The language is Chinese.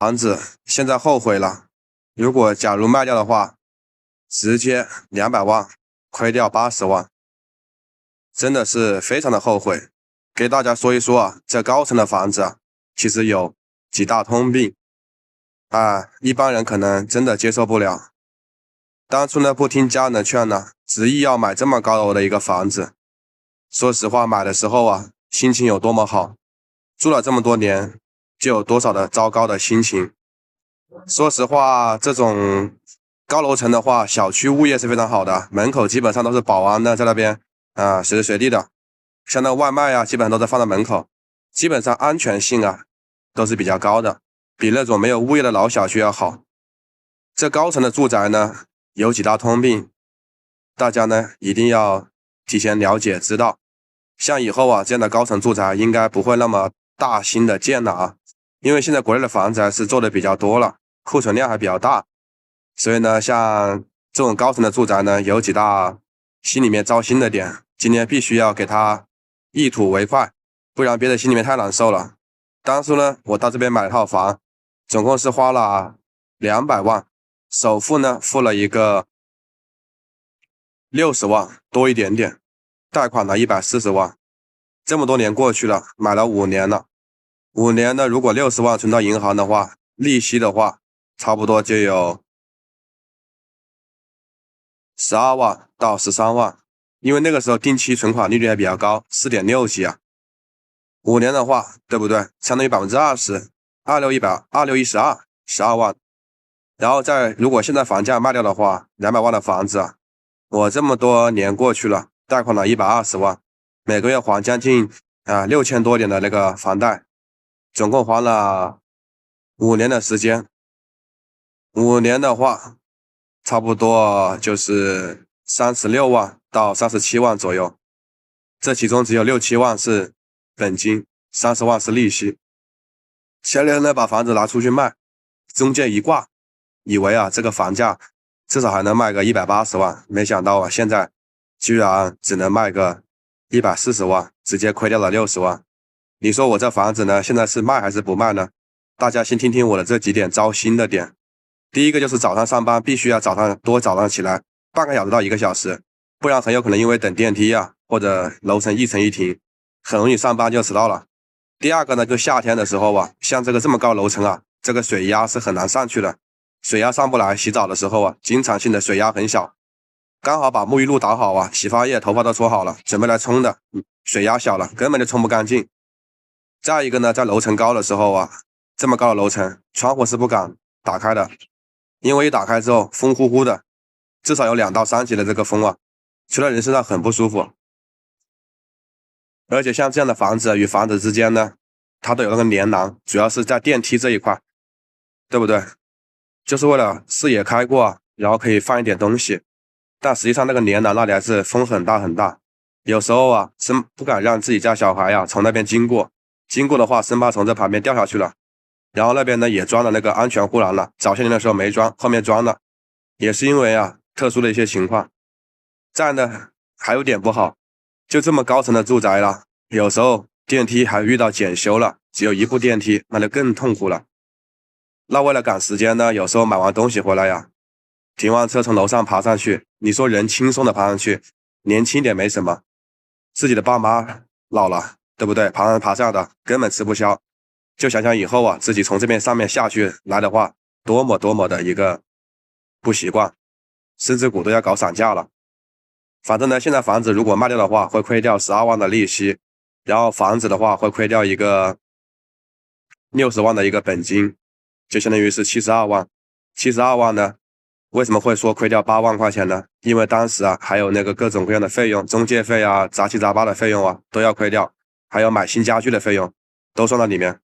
房子现在后悔了，如果假如卖掉的话，直接200万亏掉80万，真的是非常的后悔。给大家说一说啊，这高层的房子啊，其实有几大通病啊，一般人可能真的接受不了。当初呢不听家人的劝呢，执意要买这么高楼的一个房子。说实话，买的时候啊，心情有多么好，住了这么多年，就有多少的糟糕的心情。说实话，这种高楼层的话，小区物业是非常好的，门口基本上都是保安的在那边啊，随时随地的。像那外卖啊，基本上都是放在门口，基本上安全性啊都是比较高的，比那种没有物业的老小区要好。这高层的住宅呢，有几大通病，大家呢一定要提前了解知道。像以后啊，这样的高层住宅应该不会那么大兴的建了啊，因为现在国内的房子还是做的比较多了，库存量还比较大，所以呢，像这种高层的住宅呢，有几大心里面糟心的点，今天必须要给它一吐为快，不然憋得心里面太难受了。当初呢，我到这边买了套房，总共是花了200万，首付呢付了一个60万多一点点，贷款了140万。这么多年过去了，买了5年了，5年呢，如果60万存到银行的话，利息的话，差不多就有12万到13万，因为那个时候定期存款利率还比较高，4.6几啊。5年的话，对不对？相当于20%，2612，12万。然后如果现在房价卖掉的话，200万的房子啊，我这么多年过去了，贷款了120万，每个月还将近6000多点的那个房贷，总共还了5年的时间。5年的话，差不多就是36万到37万左右，这其中只有6、7万是本金，30万是利息。前年呢把房子拿出去卖，中介一挂，以为啊这个房价至少还能卖个180万，没想到啊现在居然只能卖个140万，直接亏掉了60万。你说我这房子呢现在是卖还是不卖呢？大家先听听我的这几点糟心的点。第一个就是早上上班必须要早上起来半个小时到1个小时，不然很有可能因为等电梯啊或者楼层一层一停，很容易上班就迟到了。第二个呢，就夏天的时候啊，像这么高楼层啊，这个水压是很难上去的，水压上不来，洗澡的时候啊，经常性的水压很小，刚好把沐浴露倒好啊，洗发液头发都搓好了，准备来冲的，水压小了，根本就冲不干净。再一个呢，在楼层高的时候啊，这么高的楼层，窗户是不敢打开的，因为一打开之后风呼呼的，至少有2到3级的这个风啊，吹在人身上很不舒服。而且像这样的房子与房子之间呢，它都有那个连廊，主要是在电梯这一块，对不对？就是为了视野开阔，然后可以放一点东西，但实际上那个连廊那里还是风很大很大，有时候啊是不敢让自己家小孩啊从那边经过的话生怕从这旁边掉下去了。然后那边呢也装了那个安全护栏了，早些年的时候没装，后面装了，也是因为啊特殊的一些情况。再呢还有点不好，就这么高层的住宅了，有时候电梯还遇到检修了，只有1部电梯，那就更痛苦了。那为了赶时间呢，有时候买完东西回来呀，停完车从楼上爬上去，你说人轻松的爬上去，年轻点没什么，自己的爸妈老了，对不对？爬上爬下的根本吃不消，就想想以后啊，自己从这边上面下去来的话，多么的一个不习惯，甚至股都要搞散架了。反正呢，现在房子如果卖掉的话，会亏掉12万的利息，然后房子的话会亏掉一个60万的一个本金，就相当于是72万。72万呢，为什么会说亏掉8万块钱呢？因为当时啊，还有那个各种各样的费用，中介费啊，杂七杂八的费用啊，都要亏掉，还有买新家具的费用都算到里面。